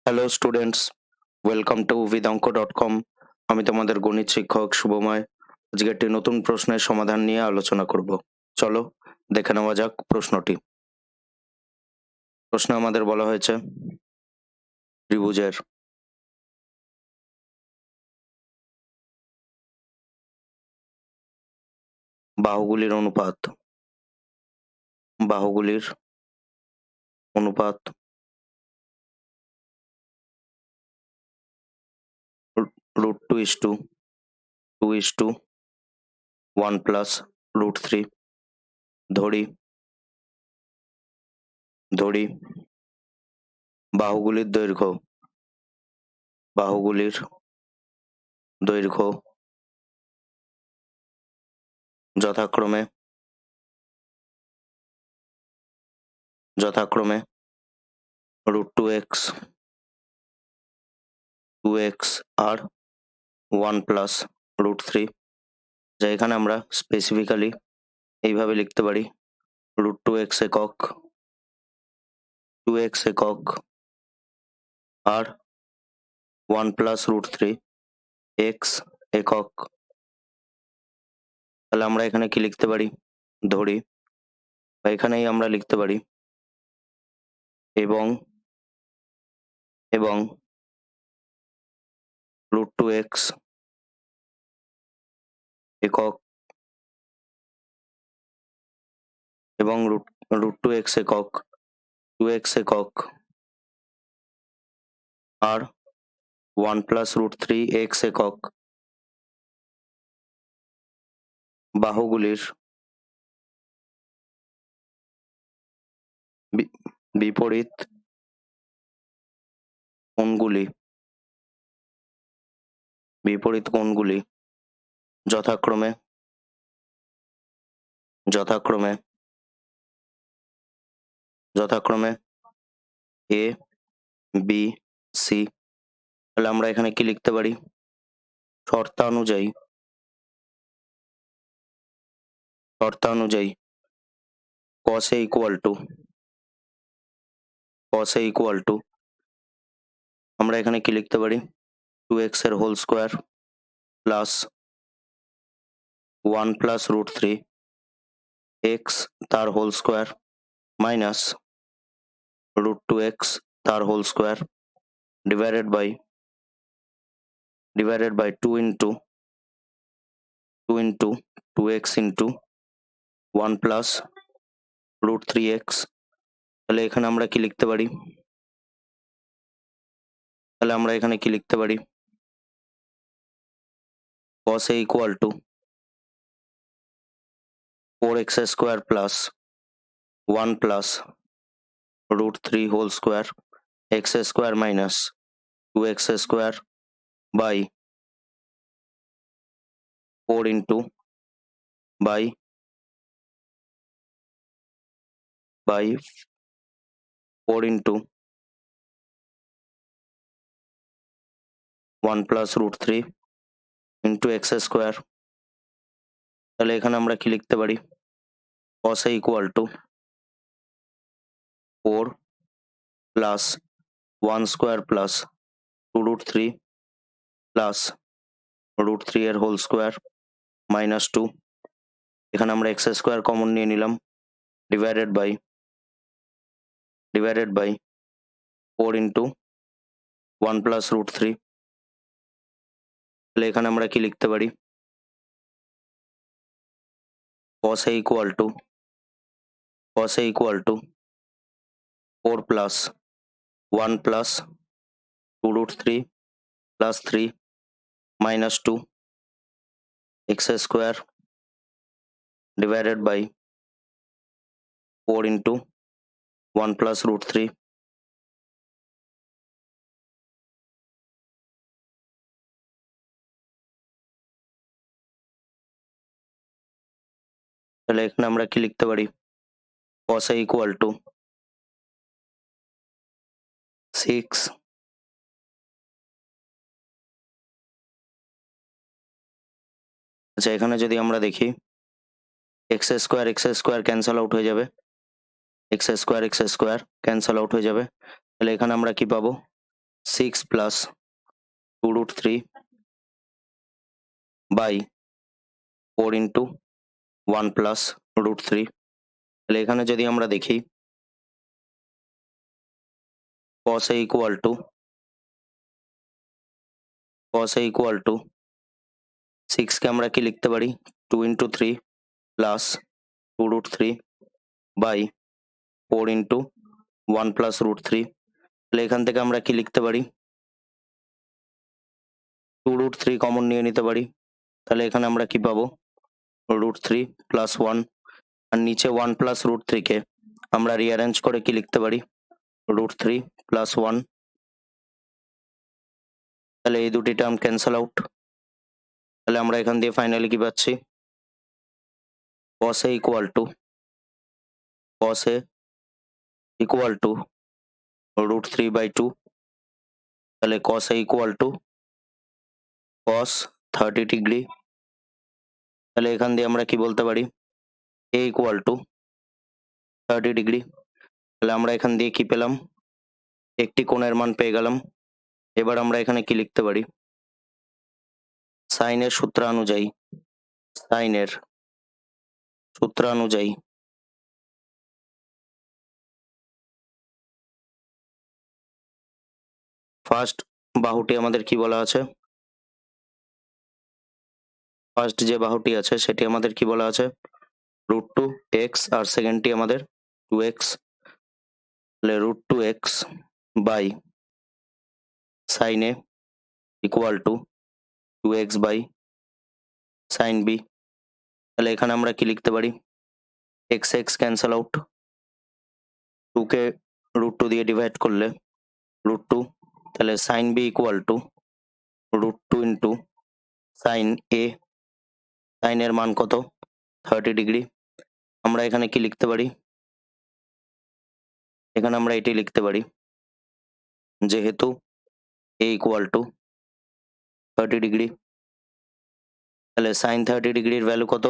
Hello students, welcome to vidanko.com। আমি তোমাদের গণিত শিক্ষক শুভময়। আজকে একটি নতুন প্রশ্নের সমাধান নিয়ে আলোচনা করব। চলো দেখে নেওয়া যাক প্রশ্নটি। প্রশ্নে আমাদের বলা হয়েছে ত্রিভুজের বাহুগুলির অনুপাত √2:1 প্লাস √3। ধরি বাহুগুলির দৈর্ঘ্য যথাক্রমে √2x, 2x আর 1 প্লাস √3, যা এখানে আমরা স্পেসিফিক্যালি এইভাবে লিখতে পারি: √2x একক, 2x একক আর 1 প্লাস √3 x একক। তাহলে আমরা এখানে কি লিখতে পারি? ধরি বা এখানেই আমরা লিখতে পারি এবং √2x একক এবং √2x একক, 2x একক আর 1 প্লাস √3 x একক বাহুগুলির বিপরীত কোণগুলি যথাক্রমে a, b, c। তাহলে আমরা এখানে কি লিখতে পারি? শর্তানুযায়ী cos A equal to আমরা এখানে কি লিখতে পারি? 2x এর whole square plus 1 plus √3 x তার হোল স্কোয়ার মাইনাস √2x তার whole square divided by 2 into 2x into 1 plus √3x। তাহলে এখানে আমরা কি লিখতে পারি? cos A equal to 4x square plus 1 plus √3 whole square x square minus 2x square by 4 into by 4 into 1 plus √3 into x square। তাহলে এখানে আমরা কি লিখতে পারি? cos A equal to 4 plus 1 square plus 2 √3 plus √3 এর whole square minus 2। এখানে আমরা x square common নিয়ে নিলাম ডিভাইডেড বাই 4 into 1 plus √3। তাহলে এখানে আমরা কি লিখতে পারি? cos A equal to 4 plus 1 plus 2 √3 plus 3 minus 2 x square divided by 4 into 1 plus √3। তাহলে এখানে আমরা কি লিখতে পারি? cos A equal to 6 আচ্ছা, এখানে যদি আমরা দেখি x স্কোয়ার ক্যান্সেল আউট হয়ে যাবে, x স্কোয়ার ক্যান্সেল আউট হয়ে যাবে। তাহলে এখানে আমরা কি পাবো? 6 প্লাস 2√3 বাই 4 ইন্টু 1 প্লাস √3। তাহলে এখানে যদি আমরা দেখি cos A ইকুয়াল টু 6 কে আমরা কি লিখতে পারি 2 into 3 plus 2√3 by 4 into 1 plus √3। তাহলে এখান থেকে আমরা কি লিখতে পারি 2√3 কমন নিয়ে নিতে পারি। তাহলে এখানে আমরা কি পাবো √3 প্লাস 1, আর নিচে 1 প্লাস √3 কে আমরা রিঅ্যারেঞ্জ করে কি লিখতে পারি √3 প্লাস 1। তাহলে এই দুটি টার্ম ক্যান্সেল আউট। তাহলে আমরা এখান দিয়ে ফাইনালি কি পাচ্ছি cos A ইকুয়াল টু √3/2। তাহলে cos A equal two cos 30 degree. তাহলে এখান দিয়ে আমরা কি বলতে পারি A ইকুয়াল টু 30 ডিগ্রি। তাহলে আমরা এখান দিয়ে কি পেলাম একটি কোণের মান পেয়ে গেলাম। এবার আমরা এখানে কি লিখতে পারি সাইনের সূত্র অনুযায়ী ফার্স্ট বাহুটি আমাদের কি বলা আছে ফার্স্ট যে বাহুটি আছে সেটি আমাদের কি বলা আছে √2x, আর সেকেন্ডটি আমাদের 2x। তাহলে √2x by sine A equal to 2x by sine B। তাহলে এখানে আমরা কি লিখতে পারি x ক্যান্সেল আউট, 2 কে √2 দিয়ে ডিভাইড করলে √2। তাহলে sine B equal to √2 into sine A। সাইনের মান কত 30 ডিগ্রি। আমরা এখানে কি লিখতে পারি এখানে আমরা এটি লিখতে পারি যেহেতু A ইকুয়াল টু 30 ডিগ্রি, তাহলে সাইন 30 ডিগ্রির ভ্যালু কত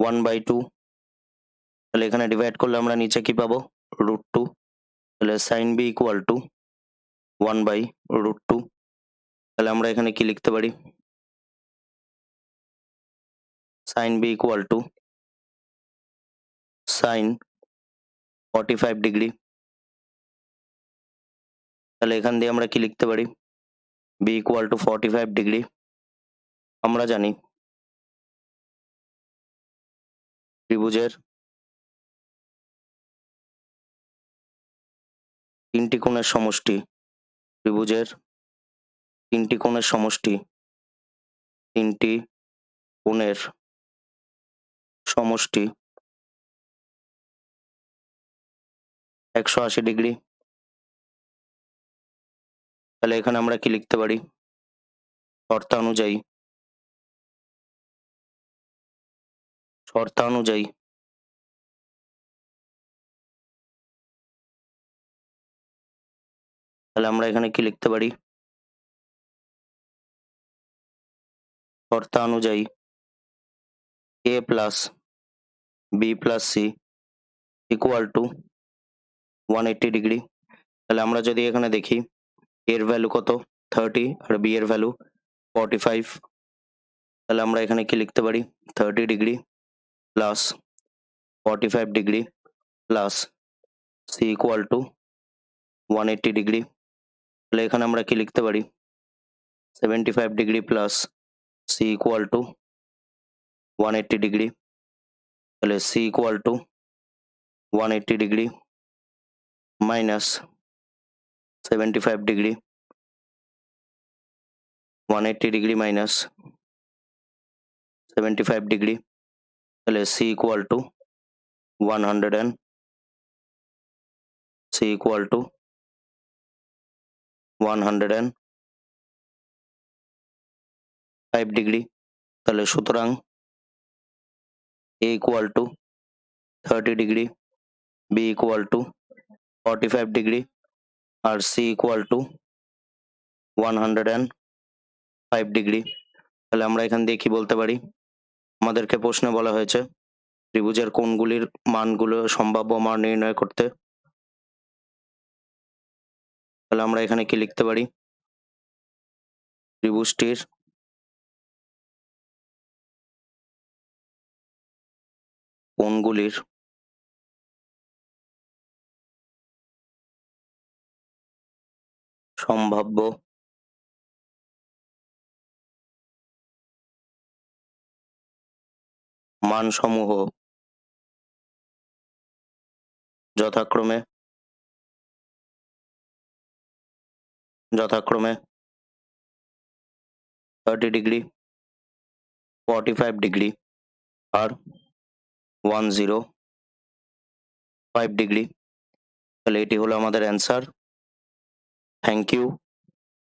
1/2। তাহলে এখানে ডিভাইড করলে আমরা নিচে কি পাবো √2। তাহলে সাইন B ইকুয়াল টু 1/√2। তাহলে আমরা এখানে কি লিখতে পারি sine B equal to sine 45 degree. তাহলে এখান দিয়ে আমরা কি লিখতে পারি B ইকুয়াল টু 45 ডিগ্রি। আমরা জানি ত্রিভুজের তিনটি কোণের সমষ্টি 180 ডিগ্রি। তাহলে এখানে আমরা কি লিখতে পারি শর্তানুযায়ী তাহলে আমরা এখানে কি লিখতে পারি শর্তানুযায়ী A plus B plus C equal to 180 degree. তাহলে আমরা যদি এখানে দেখি এর ভ্যালু কত 30 আর B এর ভ্যালু 45। তাহলে আমরা এখানে কি লিখতে পারি 30 degree plus 45 degree plus C equal to 180 degree. তাহলে এখানে আমরা কি লিখতে পারি 75 degree plus C equal to 180 degree. তাহলে C equal to 180 degree minus 75 degree 180 degree minus 75 degree. তাহলে C ইকুয়াল টু 105 ডিগ্রি। তাহলে সুতরাং A equal to 30 degree, B equal to 45 degree আর C ইকুয়াল টু 105 ডিগ্রি। তাহলে আমরা এখান দিয়ে কি বলতে পারি আমাদেরকে প্রশ্নে বলা হয়েছে ত্রিভুজের কোণগুলির মানগুলো সম্ভাব্য মান নির্ণয় করতে। তাহলে আমরা এখানে কি লিখতে পারি? ত্রিভুজটির কোণগুলির সম্ভাব্য মানসমূহ যথাক্রমে 30 ডিগ্রি, 45 ডিগ্রি আর 105 ডিগ্রি। তাহলে এটি হলো আমাদের অ্যান্সার। Thank you.